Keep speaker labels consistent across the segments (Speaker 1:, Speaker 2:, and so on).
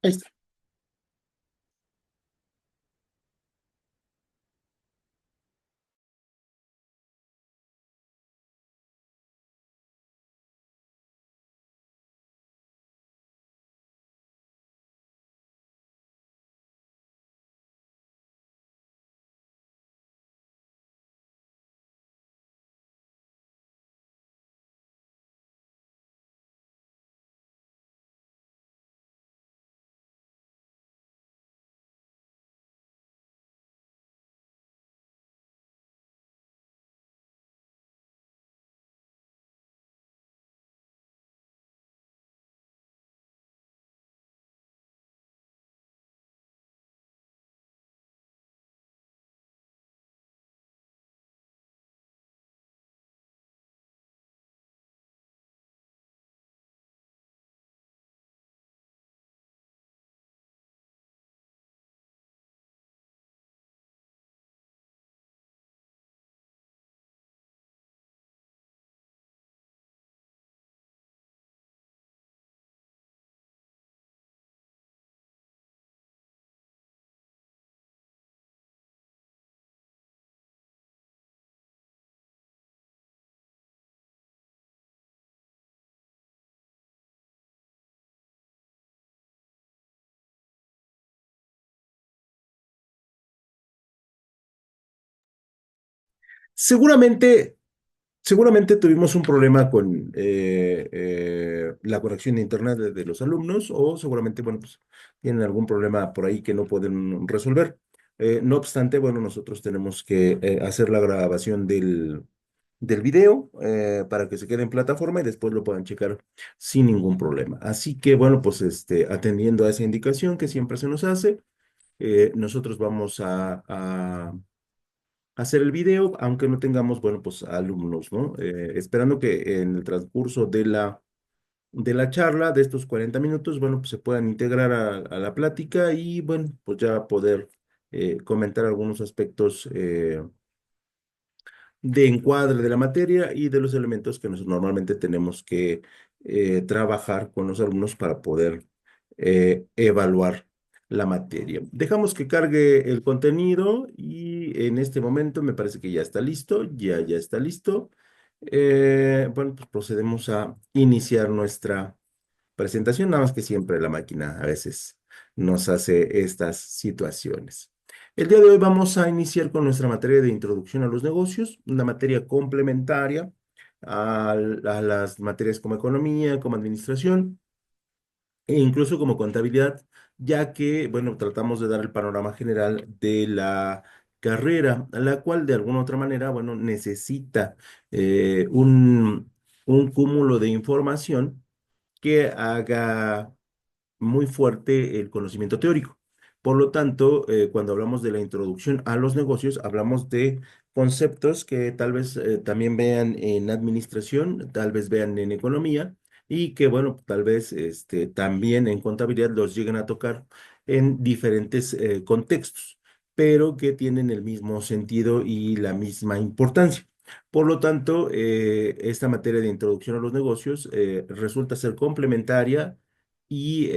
Speaker 1: Ahí está. Seguramente, seguramente tuvimos un problema con la conexión de internet de los alumnos o seguramente, bueno, pues tienen algún problema por ahí que no pueden resolver. No obstante, bueno, nosotros tenemos que hacer la grabación del video para que se quede en plataforma y después lo puedan checar sin ningún problema. Así que, bueno, pues atendiendo a esa indicación que siempre se nos hace, nosotros vamos a hacer el video, aunque no tengamos, bueno, pues alumnos, ¿no? Esperando que en el transcurso de la charla, de estos 40 minutos, bueno, pues se puedan integrar a la plática y, bueno, pues ya poder comentar algunos aspectos de encuadre de la materia y de los elementos que normalmente tenemos que trabajar con los alumnos para poder evaluar la materia. Dejamos que cargue el contenido y en este momento me parece que ya está listo, ya está listo. Bueno, pues procedemos a iniciar nuestra presentación, nada más que siempre la máquina a veces nos hace estas situaciones. El día de hoy vamos a iniciar con nuestra materia de introducción a los negocios, una materia complementaria a las materias como economía, como administración e incluso como contabilidad, ya que, bueno, tratamos de dar el panorama general de la carrera, a la cual de alguna u otra manera, bueno, necesita un cúmulo de información que haga muy fuerte el conocimiento teórico. Por lo tanto, cuando hablamos de la introducción a los negocios, hablamos de conceptos que tal vez también vean en administración, tal vez vean en economía y que, bueno, tal vez también en contabilidad los lleguen a tocar en diferentes contextos, pero que tienen el mismo sentido y la misma importancia. Por lo tanto, esta materia de introducción a los negocios resulta ser complementaria y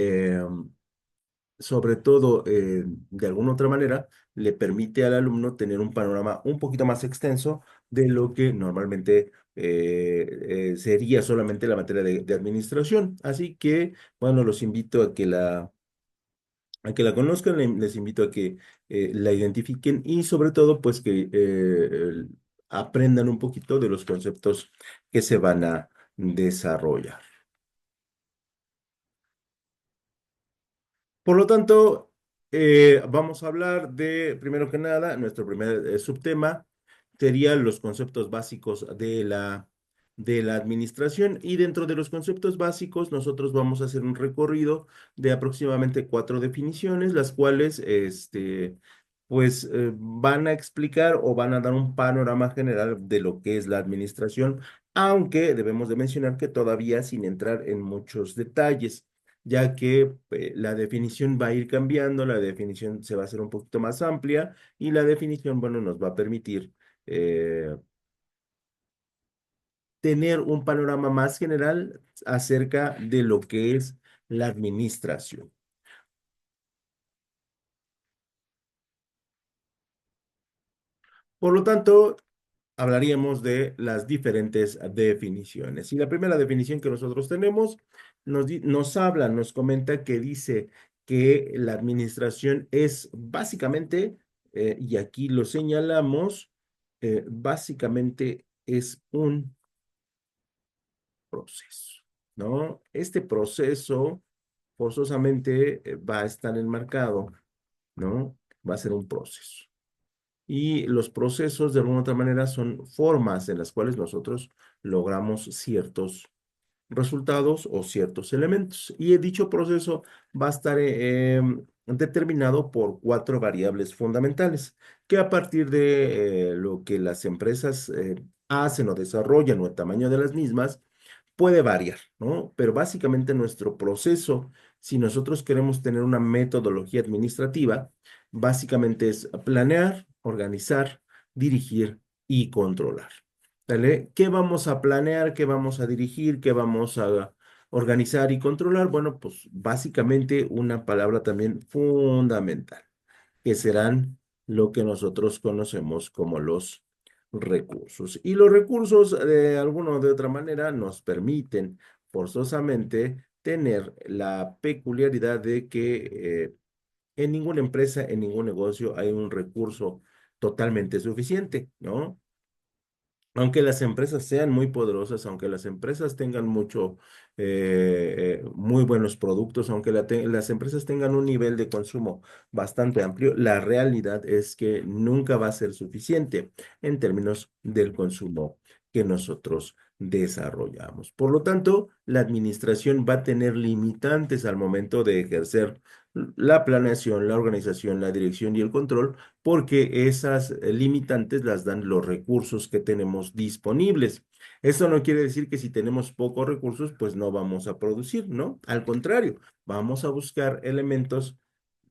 Speaker 1: sobre todo, de alguna otra manera, le permite al alumno tener un panorama un poquito más extenso de lo que normalmente sería solamente la materia de administración. Así que, bueno, los invito a que la conozcan, les invito a que la identifiquen y sobre todo, pues que aprendan un poquito de los conceptos que se van a desarrollar. Por lo tanto, vamos a hablar de, primero que nada, nuestro primer subtema serían los conceptos básicos de la administración y dentro de los conceptos básicos nosotros vamos a hacer un recorrido de aproximadamente 4 definiciones, las cuales, pues, van a explicar o van a dar un panorama general de lo que es la administración, aunque debemos de mencionar que todavía sin entrar en muchos detalles ya que la definición va a ir cambiando, la definición se va a hacer un poquito más amplia y la definición, bueno, nos va a permitir eh, tener un panorama más general acerca de lo que es la administración. Por lo tanto, hablaríamos de las diferentes definiciones. Y la primera definición que nosotros tenemos nos habla, nos comenta que dice que la administración es básicamente, y aquí lo señalamos, básicamente es un proceso, ¿no? Este proceso forzosamente va a estar enmarcado, ¿no? Va a ser un proceso. Y los procesos, de alguna otra manera, son formas en las cuales nosotros logramos ciertos resultados o ciertos elementos. Y dicho proceso va a estar determinado por cuatro variables fundamentales, que a partir de lo que las empresas hacen o desarrollan o el tamaño de las mismas, puede variar, ¿no? Pero básicamente nuestro proceso, si nosotros queremos tener una metodología administrativa, básicamente es planear, organizar, dirigir y controlar. ¿Vale? ¿Qué vamos a planear? ¿Qué vamos a dirigir? ¿Qué vamos a organizar y controlar? Bueno, pues básicamente una palabra también fundamental, que serán lo que nosotros conocemos como los recursos. Y los recursos, de alguna o de otra manera, nos permiten forzosamente tener la peculiaridad de que en ninguna empresa, en ningún negocio hay un recurso totalmente suficiente, ¿no? Aunque las empresas sean muy poderosas, aunque las empresas tengan muy buenos productos, aunque las empresas tengan un nivel de consumo bastante amplio, la realidad es que nunca va a ser suficiente en términos del consumo que nosotros desarrollamos. Por lo tanto, la administración va a tener limitantes al momento de ejercer la planeación, la organización, la dirección y el control porque esas limitantes las dan los recursos que tenemos disponibles. Eso no quiere decir que si tenemos pocos recursos, pues no vamos a producir, ¿no? Al contrario, vamos a buscar elementos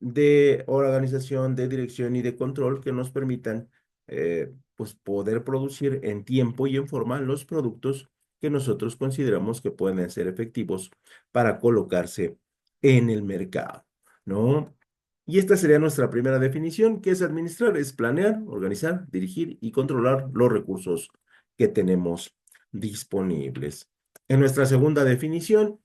Speaker 1: de organización, de dirección y de control que nos permitan, pues, poder producir en tiempo y en forma los productos que nosotros consideramos que pueden ser efectivos para colocarse en el mercado, ¿no? Y esta sería nuestra primera definición, que es administrar, es planear, organizar, dirigir y controlar los recursos que tenemos disponibles. En nuestra segunda definición,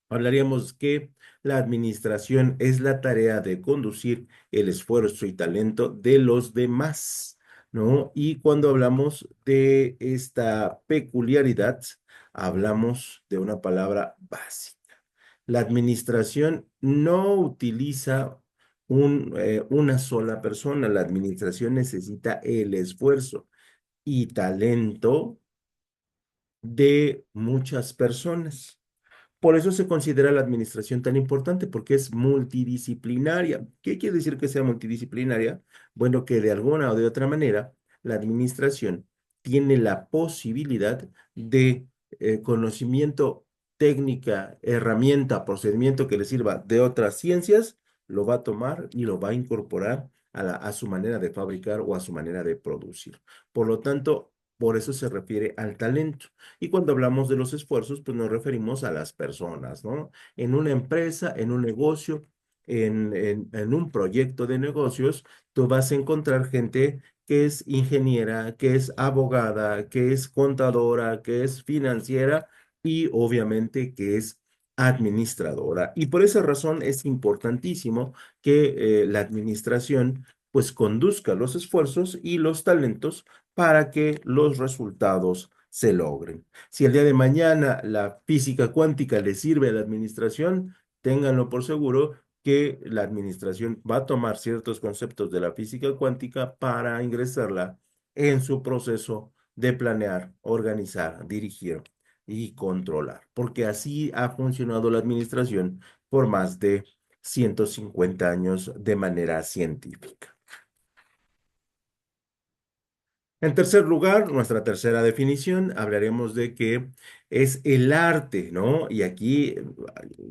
Speaker 1: hablaríamos que la administración es la tarea de conducir el esfuerzo y talento de los demás, ¿no? Y cuando hablamos de esta peculiaridad, hablamos de una palabra básica. La administración no utiliza una sola persona. La administración necesita el esfuerzo y talento de muchas personas. Por eso se considera la administración tan importante, porque es multidisciplinaria. ¿Qué quiere decir que sea multidisciplinaria? Bueno, que de alguna o de otra manera la administración tiene la posibilidad de conocimiento, técnica, herramienta, procedimiento que le sirva de otras ciencias, lo va a tomar y lo va a incorporar a su manera de fabricar o a su manera de producir. Por lo tanto, por eso se refiere al talento. Y cuando hablamos de los esfuerzos, pues nos referimos a las personas, ¿no? En una empresa, en un negocio, en un proyecto de negocios, tú vas a encontrar gente que es ingeniera, que es abogada, que es contadora, que es financiera y obviamente que es administradora. Y por esa razón es importantísimo que la administración pues conduzca los esfuerzos y los talentos para que los resultados se logren. Si el día de mañana la física cuántica le sirve a la administración, ténganlo por seguro que la administración va a tomar ciertos conceptos de la física cuántica para ingresarla en su proceso de planear, organizar, dirigir y controlar, porque así ha funcionado la administración por más de 150 años de manera científica. En tercer lugar, nuestra tercera definición, hablaremos de que es el arte, ¿no? Y aquí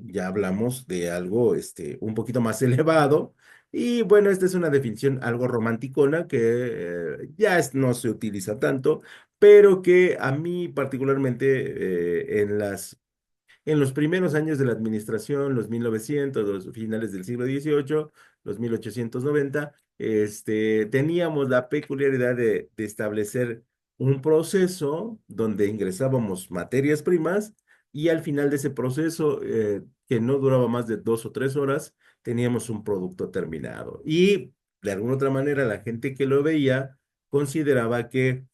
Speaker 1: ya hablamos de algo un poquito más elevado. Y bueno, esta es una definición algo romanticona que no se utiliza tanto, pero que a mí particularmente En los primeros años de la administración, los 1900, los finales del siglo XVIII, los 1890, teníamos la peculiaridad de establecer un proceso donde ingresábamos materias primas y al final de ese proceso, que no duraba más de 2 o 3 horas, teníamos un producto terminado. Y de alguna otra manera, la gente que lo veía consideraba que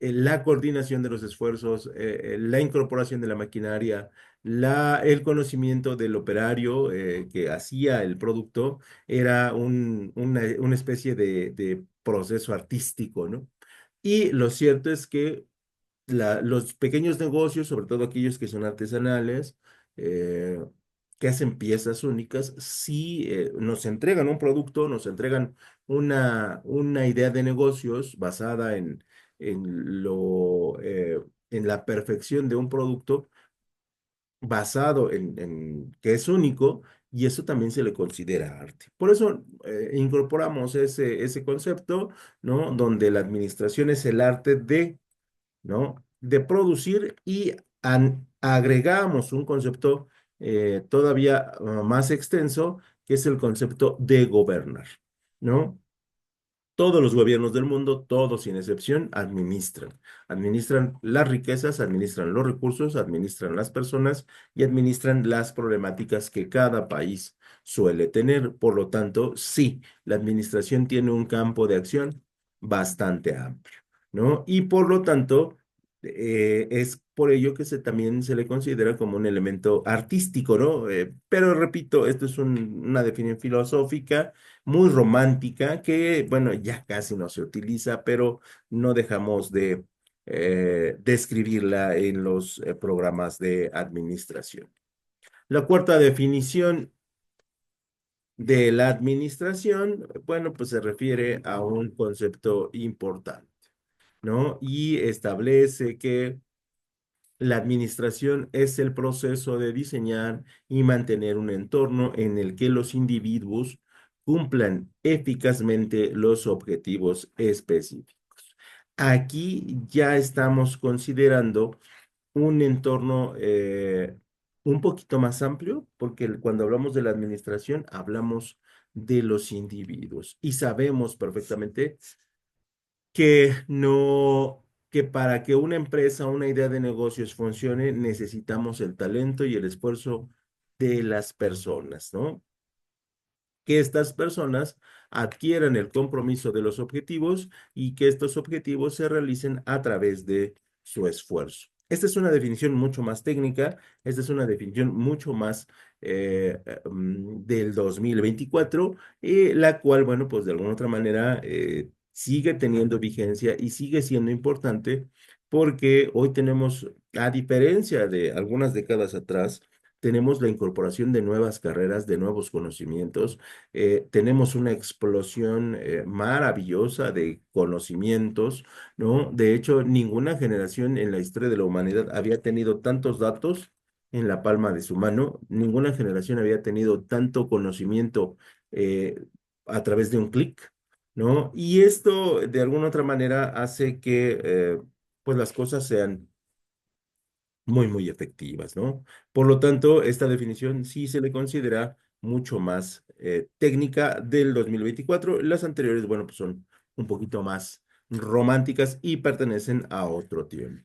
Speaker 1: la coordinación de los esfuerzos, la incorporación de la maquinaria, el conocimiento del operario que hacía el producto era una especie de proceso artístico, ¿no? Y lo cierto es que los pequeños negocios, sobre todo aquellos que son artesanales, eh, que hacen piezas únicas, sí nos entregan un producto, nos entregan una idea de negocios basada en la perfección de un producto basado en que es único. Y eso también se le considera arte. Por eso incorporamos ese concepto, ¿no? Donde la administración es el arte de, ¿no? De producir y agregamos un concepto todavía más extenso, que es el concepto de gobernar, ¿no? Todos los gobiernos del mundo, todos sin excepción, administran. Administran las riquezas, administran los recursos, administran las personas y administran las problemáticas que cada país suele tener. Por lo tanto, sí, la administración tiene un campo de acción bastante amplio, ¿no? Y por lo tanto, es por ello que también se le considera como un elemento artístico, ¿no? Pero repito, esto es una definición filosófica muy romántica que, bueno, ya casi no se utiliza, pero no dejamos de describirla en los programas de administración. La cuarta definición de la administración, bueno, pues se refiere a un concepto importante, ¿no? Y establece que la administración es el proceso de diseñar y mantener un entorno en el que los individuos cumplan eficazmente los objetivos específicos. Aquí ya estamos considerando un entorno un poquito más amplio, porque cuando hablamos de la administración hablamos de los individuos y sabemos perfectamente que para que una empresa, una idea de negocios funcione, necesitamos el talento y el esfuerzo de las personas, ¿no? Que estas personas adquieran el compromiso de los objetivos y que estos objetivos se realicen a través de su esfuerzo. Esta es una definición mucho más técnica, esta es una definición mucho más del 2024, la cual, bueno, pues de alguna otra manera sigue teniendo vigencia y sigue siendo importante porque hoy tenemos, a diferencia de algunas décadas atrás, tenemos la incorporación de nuevas carreras, de nuevos conocimientos, tenemos una explosión maravillosa de conocimientos, ¿no? De hecho, ninguna generación en la historia de la humanidad había tenido tantos datos en la palma de su mano, ninguna generación había tenido tanto conocimiento eh, a través de un clic, ¿no? Y esto, de alguna otra manera, hace que, pues, las cosas sean muy, muy efectivas, ¿no? Por lo tanto, esta definición sí se le considera mucho más técnica del 2024. Las anteriores, bueno, pues son un poquito más románticas y pertenecen a otro tiempo.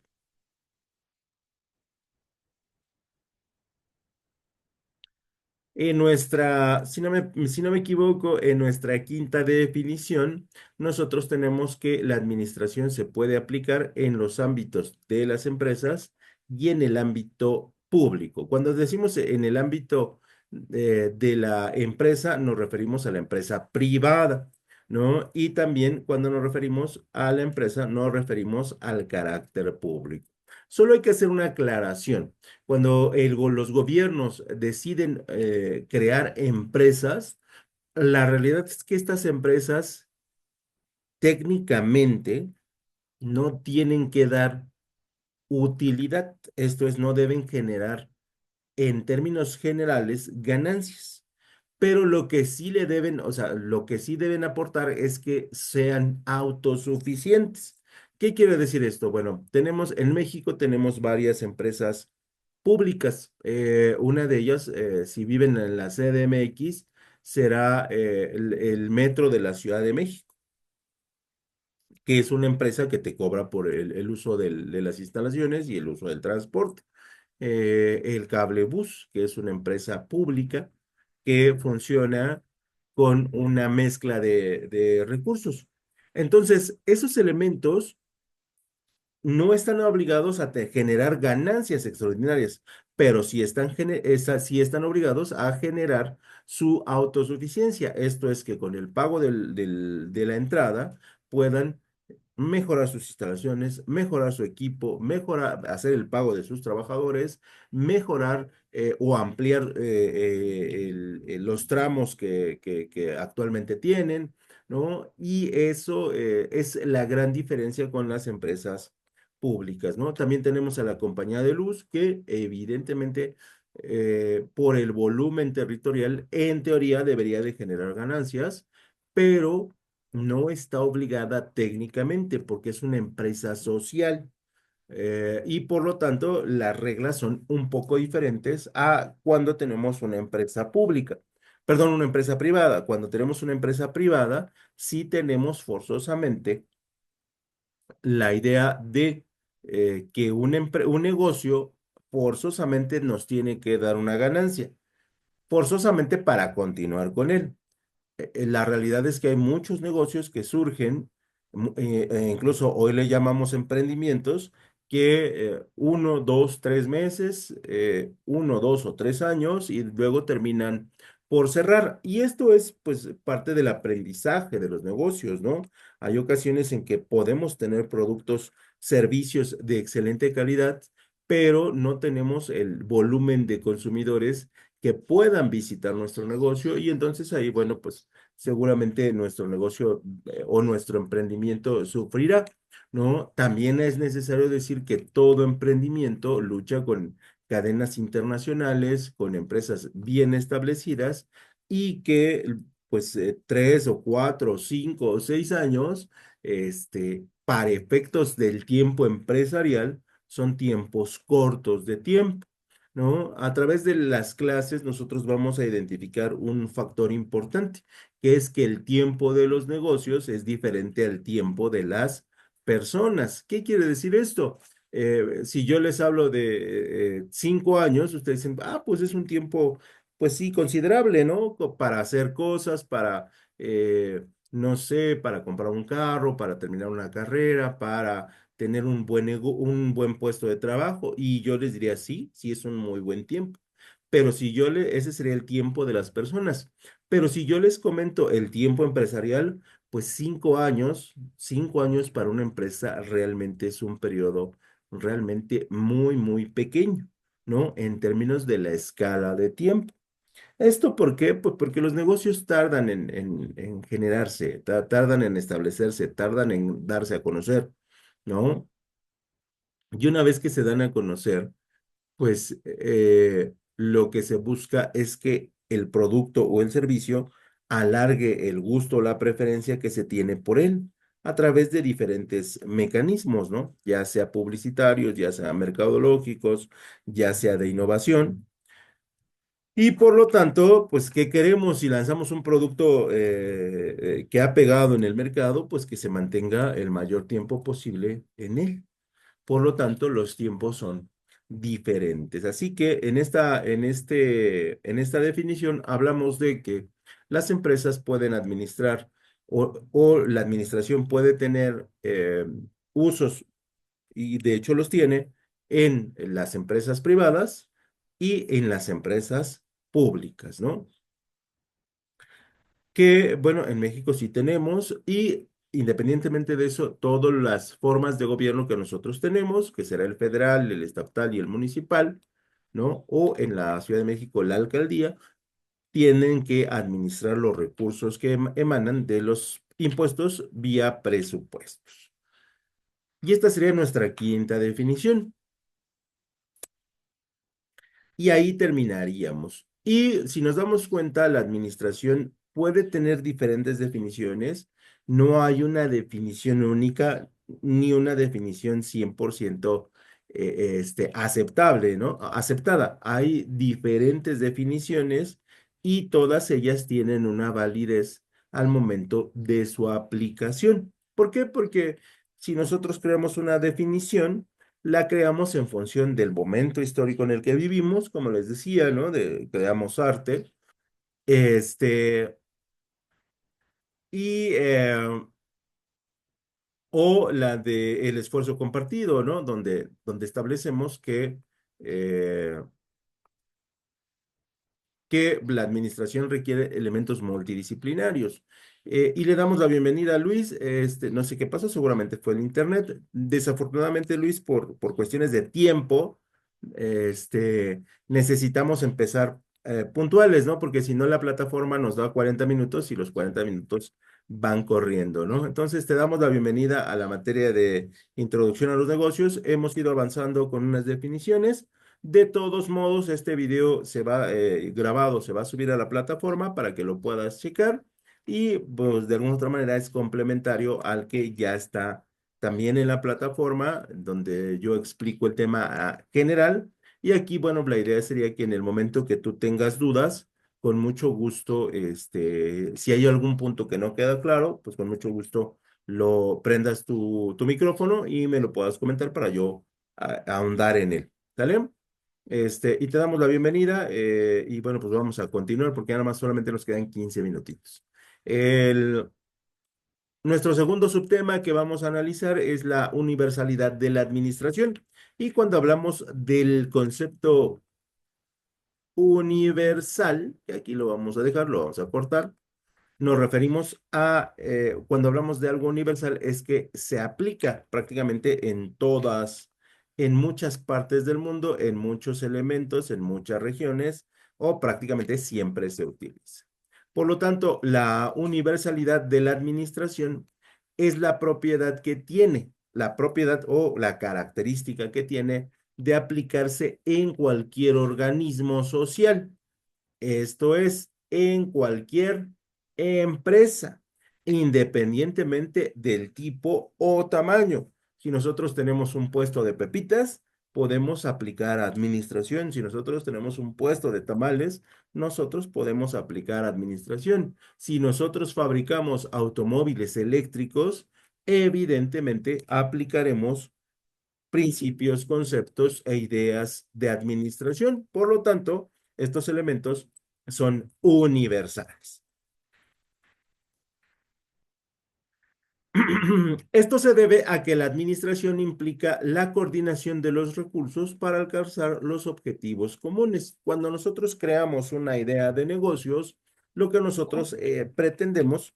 Speaker 1: Si no me equivoco, en nuestra quinta definición, nosotros tenemos que la administración se puede aplicar en los ámbitos de las empresas y en el ámbito público. Cuando decimos en el ámbito de la empresa, nos referimos a la empresa privada, ¿no? Y también cuando nos referimos a la empresa, nos referimos al carácter público. Solo hay que hacer una aclaración. Cuando los gobiernos deciden crear empresas, la realidad es que estas empresas técnicamente no tienen que dar utilidad, esto es, no deben generar en términos generales ganancias, pero lo que sí le deben, o sea, lo que sí deben aportar es que sean autosuficientes. ¿Qué quiere decir esto? Bueno, en México tenemos varias empresas públicas. Una de ellas, si viven en la CDMX, será el Metro de la Ciudad de México, que es una empresa que te cobra por el uso de las instalaciones y el uso del transporte. El Cablebús, que es una empresa pública que funciona con una mezcla de recursos. Entonces, esos elementos no están obligados a generar ganancias extraordinarias, pero sí están obligados a generar su autosuficiencia. Esto es que con el pago de la entrada puedan mejorar sus instalaciones, mejorar su equipo, mejorar, hacer el pago de sus trabajadores, mejorar o ampliar los tramos que actualmente tienen, ¿no? Y eso es la gran diferencia con las empresas públicas, ¿no? También tenemos a la compañía de luz que evidentemente por el volumen territorial, en teoría debería de generar ganancias, pero no está obligada técnicamente porque es una empresa social. Y por lo tanto, las reglas son un poco diferentes a cuando tenemos una empresa pública. Perdón, una empresa privada. Cuando tenemos una empresa privada, sí tenemos forzosamente la idea de que un negocio forzosamente nos tiene que dar una ganancia, forzosamente para continuar con él. La realidad es que hay muchos negocios que surgen, incluso hoy le llamamos emprendimientos, que 1, 2, 3 meses, 1, 2 o 3 años y luego terminan por cerrar. Y esto es pues parte del aprendizaje de los negocios, ¿no? Hay ocasiones en que podemos tener productos, servicios de excelente calidad, pero no tenemos el volumen de consumidores que puedan visitar nuestro negocio y entonces ahí, bueno, pues seguramente nuestro negocio o nuestro emprendimiento sufrirá, ¿no? También es necesario decir que todo emprendimiento lucha con cadenas internacionales, con empresas bien establecidas y que pues 3 o 4 o 5 o 6 años, para efectos del tiempo empresarial, son tiempos cortos de tiempo. ¿No? A través de las clases nosotros vamos a identificar un factor importante, que es que el tiempo de los negocios es diferente al tiempo de las personas. ¿Qué quiere decir esto? Si yo les hablo de 5 años, ustedes dicen, ah, pues es un tiempo, pues sí, considerable, ¿no? Para hacer cosas, no sé, para comprar un carro, para terminar una carrera, para tener un buen puesto de trabajo. Y yo les diría, sí, sí es un muy buen tiempo. Pero si ese sería el tiempo de las personas. Pero si yo les comento el tiempo empresarial, pues 5 años para una empresa realmente es un periodo realmente muy, muy pequeño, ¿no? En términos de la escala de tiempo. ¿Esto por qué? Pues porque los negocios tardan en generarse, tardan en establecerse, tardan en darse a conocer, ¿no? Y una vez que se dan a conocer, pues lo que se busca es que el producto o el servicio alargue el gusto o la preferencia que se tiene por él a través de diferentes mecanismos, ¿no? Ya sea publicitarios, ya sea mercadológicos, ya sea de innovación. Y por lo tanto, pues, ¿qué queremos si lanzamos un producto que ha pegado en el mercado? Pues que se mantenga el mayor tiempo posible en él. Por lo tanto, los tiempos son diferentes. Así que en esta definición hablamos de que las empresas pueden administrar o la administración puede tener usos, y de hecho los tiene, en las empresas privadas y en las empresas públicas, ¿no? Que, bueno, en México sí tenemos y independientemente de eso, todas las formas de gobierno que nosotros tenemos, que será el federal, el estatal y el municipal, ¿no? O en la Ciudad de México, la alcaldía, tienen que administrar los recursos que emanan de los impuestos vía presupuestos. Y esta sería nuestra quinta definición. Y ahí terminaríamos. Y si nos damos cuenta, la administración puede tener diferentes definiciones. No hay una definición única ni una definición 100% aceptable, ¿no? Aceptada. Hay diferentes definiciones y todas ellas tienen una validez al momento de su aplicación. ¿Por qué? Porque si nosotros creamos una definición, la creamos en función del momento histórico en el que vivimos, como les decía, ¿no? Creamos arte, este, y, o la de el esfuerzo compartido, ¿no? Donde establecemos eh, que la administración requiere elementos multidisciplinarios. Y le damos la bienvenida a Luis. No sé qué pasó, seguramente fue el internet. Desafortunadamente, Luis, por cuestiones de tiempo, necesitamos empezar puntuales, ¿no? Porque si no, la plataforma nos da 40 minutos y los 40 minutos van corriendo, ¿no? Entonces, te damos la bienvenida a la materia de introducción a los negocios. Hemos ido avanzando con unas definiciones. De todos modos, este video se va grabado, se va a subir a la plataforma para que lo puedas checar y pues de alguna otra manera es complementario al que ya está también en la plataforma donde yo explico el tema general y aquí, bueno, la idea sería que en el momento que tú tengas dudas, con mucho gusto, si hay algún punto que no queda claro, pues con mucho gusto lo prendas tu micrófono y me lo puedas comentar para yo ahondar en él. ¿Sale? Y te damos la bienvenida y bueno, pues vamos a continuar porque nada más solamente nos quedan 15 minutitos. El, Nuestro segundo subtema que vamos a analizar es la universalidad de la administración. Y cuando hablamos del concepto universal, que aquí lo vamos a dejar, lo vamos a cortar, nos referimos a, cuando hablamos de algo universal, es que se aplica prácticamente en muchas partes del mundo, en muchos elementos, en muchas regiones, o prácticamente siempre se utiliza. Por lo tanto, la universalidad de la administración es la propiedad que tiene, la propiedad o la característica que tiene de aplicarse en cualquier organismo social. Esto es, en cualquier empresa, independientemente del tipo o tamaño. Si nosotros tenemos un puesto de pepitas, podemos aplicar administración. Si nosotros tenemos un puesto de tamales, nosotros podemos aplicar administración. Si nosotros fabricamos automóviles eléctricos, evidentemente aplicaremos principios, conceptos e ideas de administración. Por lo tanto, estos elementos son universales. Esto se debe a que la administración implica la coordinación de los recursos para alcanzar los objetivos comunes. Cuando nosotros creamos una idea de negocios, lo que nosotros pretendemos,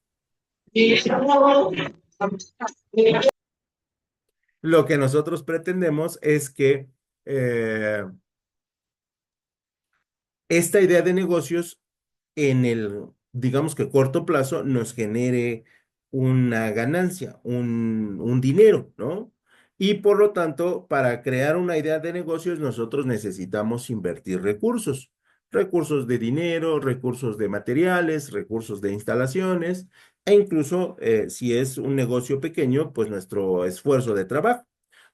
Speaker 1: lo que nosotros pretendemos es que esta idea de negocios en el, digamos que corto plazo, nos genere una ganancia, un dinero, ¿no? Y por lo tanto, para crear una idea de negocios, nosotros necesitamos invertir recursos, recursos de dinero, recursos de materiales, recursos de instalaciones, e incluso si es un negocio pequeño, pues nuestro esfuerzo de trabajo.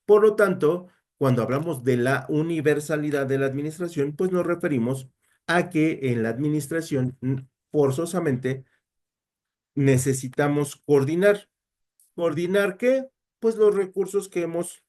Speaker 1: Por lo tanto, cuando hablamos de la universalidad de la administración, pues nos referimos a que en la administración forzosamente necesitamos coordinar. ¿Coordinar qué? Pues los recursos que hemos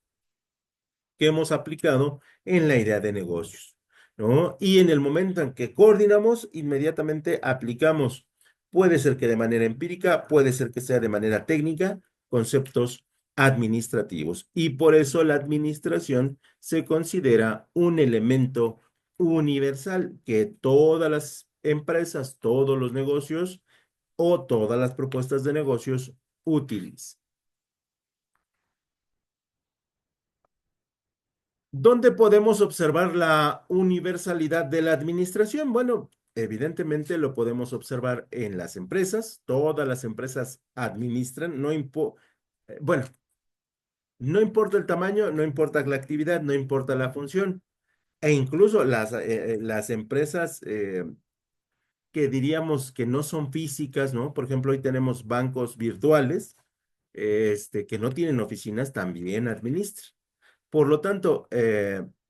Speaker 1: aplicado en la idea de negocios, ¿no? Y en el momento en que coordinamos, inmediatamente aplicamos. Puede ser que de manera empírica, puede ser que sea de manera técnica, conceptos administrativos. Y por eso la administración se considera un elemento universal que todas las empresas, todos los negocios o todas las propuestas de negocios utilizan. ¿Dónde podemos observar la universalidad de la administración? Bueno, evidentemente lo podemos observar en las empresas. Todas las empresas administran, bueno, no importa el tamaño, no importa la actividad, no importa la función. E incluso las empresas que diríamos que no son físicas, ¿no? Por ejemplo, hoy tenemos bancos virtuales, que no tienen oficinas, también administran. Por lo tanto,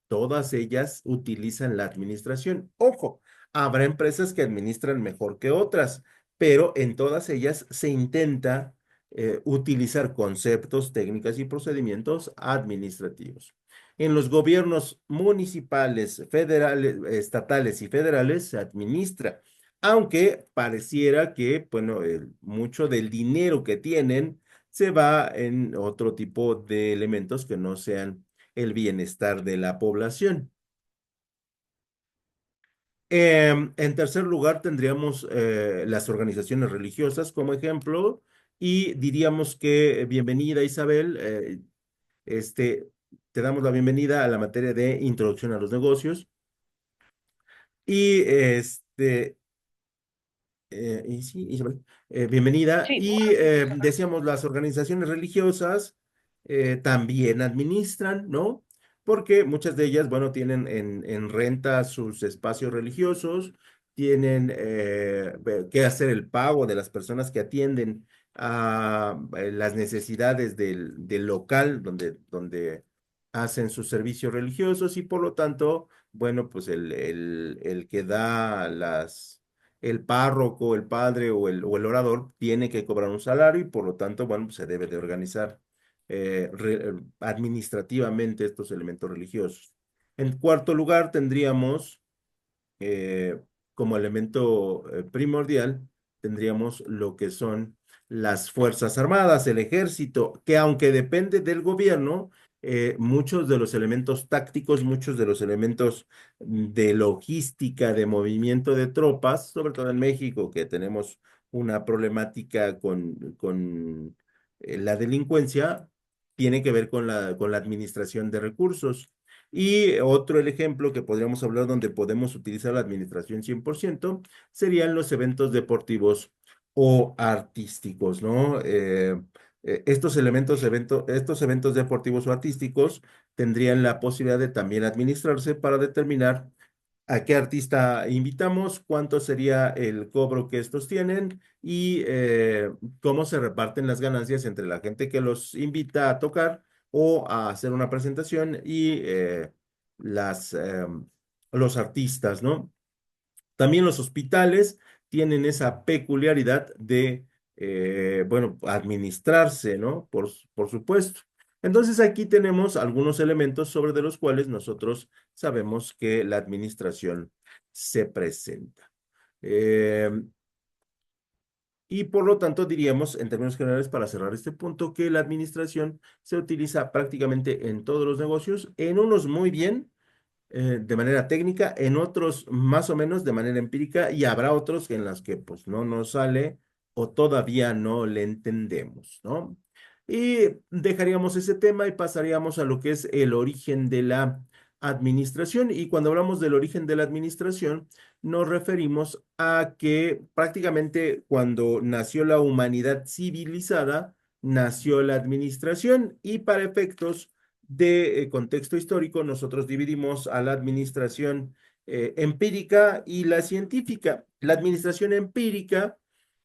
Speaker 1: todas ellas utilizan la administración. Ojo, habrá empresas que administran mejor que otras, pero en todas ellas se intenta utilizar conceptos, técnicas y procedimientos administrativos. En los gobiernos municipales, federales, estatales y federales se administra, aunque pareciera que, bueno, mucho del dinero que tienen se va en otro tipo de elementos que no sean el bienestar de la población. En tercer lugar, tendríamos las organizaciones religiosas como ejemplo y diríamos que bienvenida Isabel, este, te damos la bienvenida a la materia de introducción a los negocios y y sí, Isabel, bienvenida.
Speaker 2: Sí,
Speaker 1: Y decíamos, las organizaciones religiosas también administran, ¿no? Porque muchas de ellas, bueno, tienen en renta sus espacios religiosos, tienen que hacer el pago de las personas que atienden a las necesidades del local donde hacen sus servicios religiosos y por lo tanto, bueno, pues el que da el párroco, el padre o el orador tiene que cobrar un salario y por lo tanto, bueno, pues se debe de organizar administrativamente estos elementos religiosos. En cuarto lugar, tendríamos eh, como elemento primordial, tendríamos lo que son las Fuerzas Armadas, el ejército, que aunque depende del gobierno, muchos de los elementos tácticos, muchos de los elementos de logística, de movimiento de tropas, sobre todo en México, que tenemos una problemática con la delincuencia, tiene que ver con la administración de recursos. Y otro el ejemplo que podríamos hablar donde podemos utilizar la administración 100% serían los eventos deportivos o artísticos, ¿no? Estos eventos deportivos o artísticos tendrían la posibilidad de también administrarse para determinar a qué artista invitamos, cuánto sería el cobro que estos tienen y cómo se reparten las ganancias entre la gente que los invita a tocar o a hacer una presentación y las, los artistas, ¿no? También los hospitales tienen esa peculiaridad de, bueno, administrarse, ¿no? Por supuesto. Entonces aquí tenemos algunos elementos sobre de los cuales nosotros sabemos que la administración se presenta. Eh, y por lo tanto diríamos, en términos generales, para cerrar este punto, que la administración se utiliza prácticamente en todos los negocios, en unos muy bien de manera técnica, en otros más o menos de manera empírica y habrá otros en los que pues no nos sale o todavía no le entendemos, ¿no? Y dejaríamos ese tema y pasaríamos a lo que es el origen de la administración. Y cuando hablamos del origen de la administración, nos referimos a que prácticamente cuando nació la humanidad civilizada, nació la administración y para efectos de contexto histórico, nosotros dividimos a la administración empírica y la científica. La administración empírica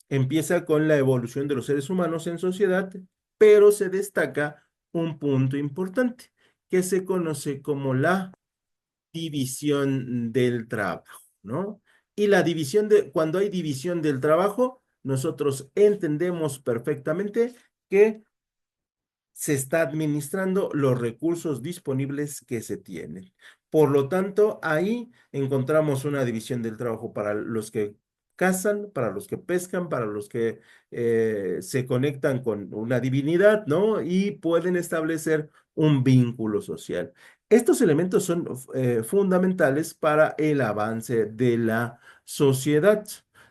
Speaker 1: empieza con la evolución de los seres humanos en sociedad, pero se destaca un punto importante que se conoce como la división del trabajo, ¿no? Y cuando hay división del trabajo, nosotros entendemos perfectamente que se está administrando los recursos disponibles que se tienen. Por lo tanto, ahí encontramos una división del trabajo para los que cazan, para los que pescan, para los que se conectan con una divinidad, ¿no? Y pueden establecer un vínculo social. Estos elementos son fundamentales para el avance de la sociedad,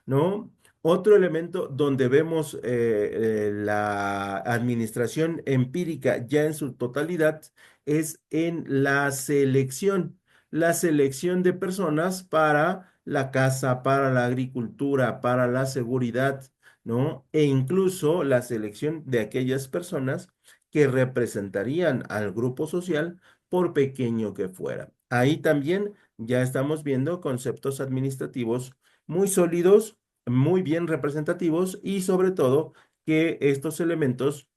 Speaker 1: ¿no? Otro elemento donde vemos la administración empírica ya en su totalidad es en la selección de personas para la caza, para la agricultura, para la seguridad, ¿no? E incluso la selección de aquellas personas que representarían al grupo social por pequeño que fuera. Ahí también ya estamos viendo conceptos administrativos muy sólidos, muy bien representativos y sobre todo que estos elementos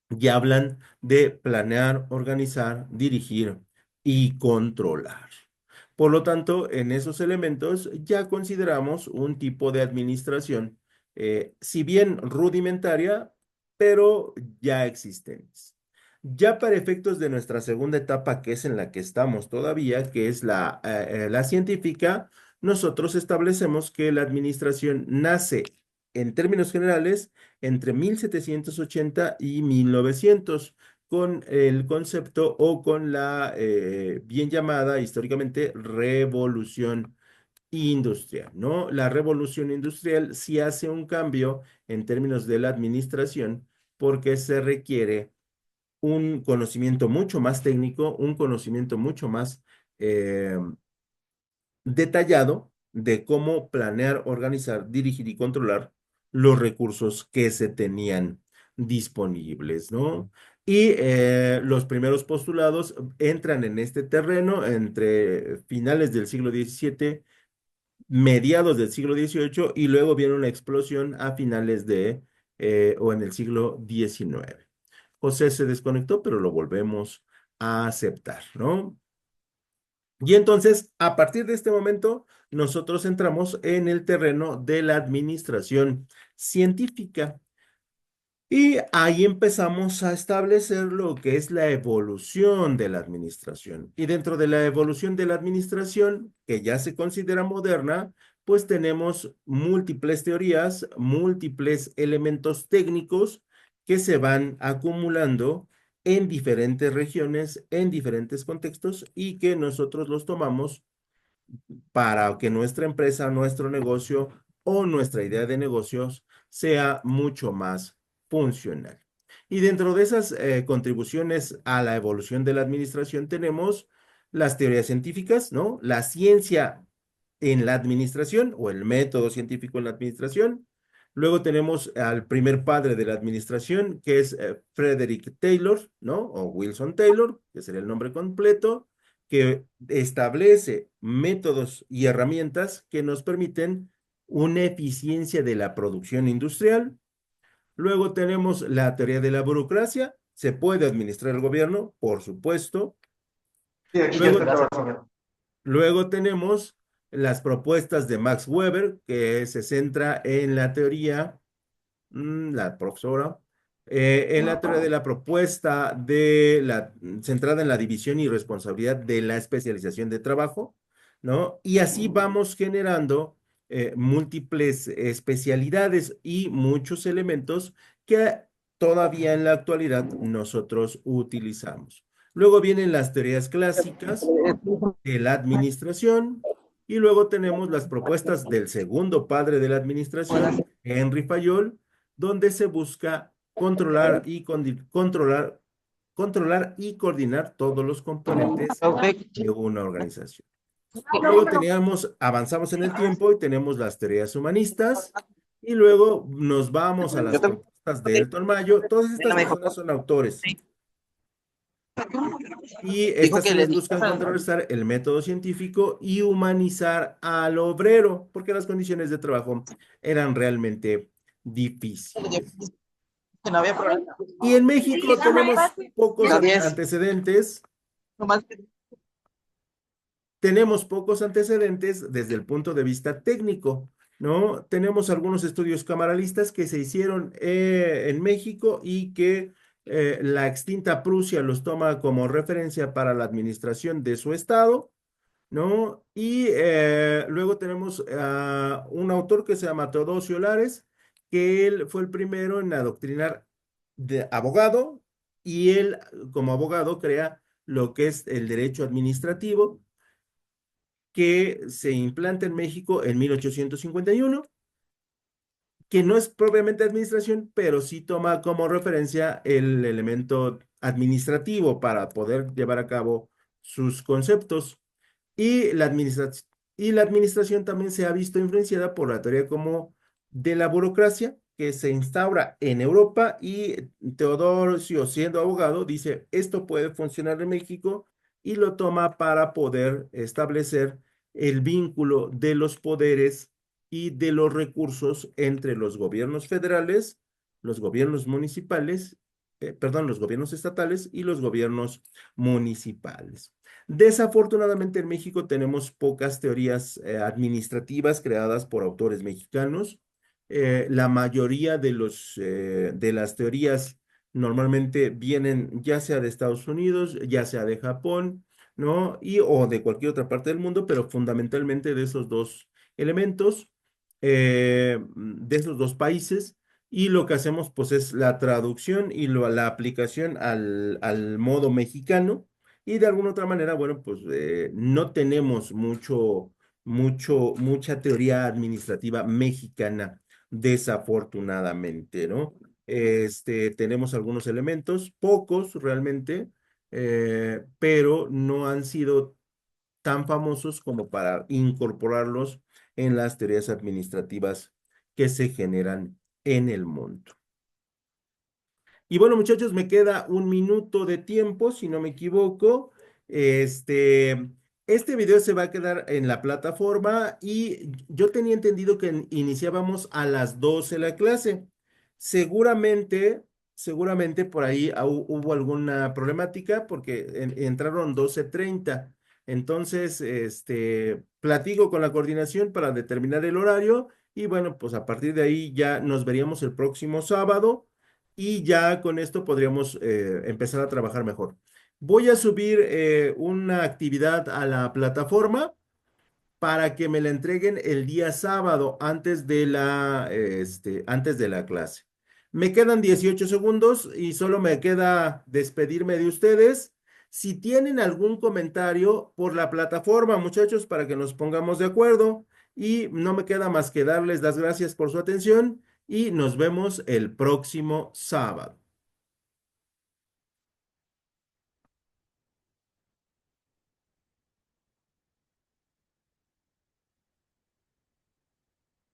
Speaker 1: y hablan de planear, organizar, dirigir y controlar. Por lo tanto, en esos elementos ya consideramos un tipo de administración, si bien rudimentaria, pero ya existentes. Ya para efectos de nuestra segunda etapa, que es en la que estamos todavía, que es la científica, nosotros establecemos que la administración nace, en términos generales, entre 1780 y 1900 con el concepto o con la bien llamada históricamente revolución industrial, ¿no? La revolución industrial sí hace un cambio en términos de la administración porque se requiere un conocimiento mucho más técnico, un conocimiento mucho más eh, detallado de cómo planear, organizar, dirigir y controlar los recursos que se tenían disponibles, ¿no? Y los primeros postulados entran en este terreno entre finales del siglo XVII, mediados del siglo XVIII y luego viene una explosión a finales o en el siglo XIX. José se desconectó, pero lo volvemos a aceptar, ¿no? Y entonces, a partir de este momento, nosotros entramos en el terreno de la administración científica. Y ahí empezamos a establecer lo que es la evolución de la administración. Y dentro de la evolución de la administración, que ya se considera moderna, pues tenemos múltiples teorías, múltiples elementos técnicos que se van acumulando en diferentes regiones, en diferentes contextos y que nosotros los tomamos para que nuestra empresa, nuestro negocio o nuestra idea de negocios sea mucho más funcional. Y dentro de esas contribuciones a la evolución de la administración tenemos las teorías científicas, ¿no? La ciencia en la administración o el método científico en la administración. Luego tenemos al primer padre de la administración, que es Frederick Taylor, ¿no? O Wilson Taylor, que sería el nombre completo, que establece métodos y herramientas que nos permiten una eficiencia de la producción industrial. Luego tenemos la teoría de la burocracia. ¿Se puede administrar el gobierno? Por supuesto.
Speaker 2: Sí, aquí ya
Speaker 1: Luego,
Speaker 2: está trabajando.
Speaker 1: luego tenemos las propuestas de Max Weber, que se centra en la teoría la profesora, en la teoría de la propuesta centrada en la división y responsabilidad de la especialización de trabajo, ¿no? Y así vamos generando múltiples especialidades y muchos elementos que todavía en la actualidad nosotros utilizamos. Luego vienen las teorías clásicas de la administración y luego tenemos las propuestas del segundo padre de la administración, Henry Fayol, donde se busca controlar y coordinar todos los componentes de una organización. Luego avanzamos en el tiempo y tenemos las teorías humanistas y luego nos vamos a las
Speaker 2: Yo también.
Speaker 1: propuestas de Elton Mayo. Todas
Speaker 2: Mira,
Speaker 1: estas
Speaker 2: me dijo,
Speaker 1: personas son autores. Y
Speaker 2: dijo
Speaker 1: estas
Speaker 2: que
Speaker 1: quienes
Speaker 2: le
Speaker 1: buscan
Speaker 2: dijera.
Speaker 1: contrarrestar el método científico y humanizar al obrero, porque las condiciones de trabajo eran realmente difíciles.
Speaker 2: Que no había problema.
Speaker 1: Y en México
Speaker 2: La 10. Nomás que
Speaker 1: tenemos pocos antecedentes desde el punto de vista técnico, ¿no? Tenemos algunos estudios camaralistas que se hicieron en México y que la extinta Prusia los toma como referencia para la administración de su estado. ¿No? Y luego tenemos a un autor que se llama Teodosio Lares, que él fue el primero en adoctrinar de abogado y él como abogado crea lo que es el derecho administrativo que se implanta en México en 1851, que no es propiamente administración, pero sí toma como referencia el elemento administrativo para poder llevar a cabo sus conceptos. Y la administración también se ha visto influenciada por la teoría como de la burocracia que se instaura en Europa y Teodosio, siendo abogado, dice, esto puede funcionar en México y lo toma para poder establecer el vínculo de los poderes y de los recursos entre los gobiernos federales, los gobiernos municipales perdón, los gobiernos estatales y los gobiernos municipales. Desafortunadamente en México tenemos pocas teorías administrativas creadas por autores mexicanos. La mayoría de las teorías normalmente vienen ya sea de Estados Unidos, ya sea de Japón, ¿no? Y o de cualquier otra parte del mundo, pero fundamentalmente de esos dos elementos, de esos dos países. Y lo que hacemos pues es la traducción y la aplicación al modo mexicano. Y de alguna otra manera, bueno, pues no tenemos mucha teoría administrativa mexicana, desafortunadamente, ¿no? Tenemos algunos elementos, pocos realmente, pero no han sido tan famosos como para incorporarlos en las teorías administrativas que se generan en el mundo. Y bueno, muchachos, me queda un minuto de tiempo, si no me equivoco. Este, este video se va a quedar en la plataforma y yo tenía entendido que iniciábamos a las 12 la clase. Seguramente, seguramente por ahí hubo alguna problemática porque entraron 12:30. Entonces, platico con la coordinación para determinar el horario y bueno, pues a partir de ahí ya nos veríamos el próximo sábado y ya con esto podríamos empezar a trabajar mejor. Voy a subir una actividad a la plataforma para que me la entreguen el día sábado antes de la clase. Me quedan 18 segundos y solo me queda despedirme de ustedes. Si tienen algún comentario por la plataforma, muchachos, para que nos pongamos de acuerdo. Y no me queda más que darles las gracias por su atención y nos vemos el próximo sábado.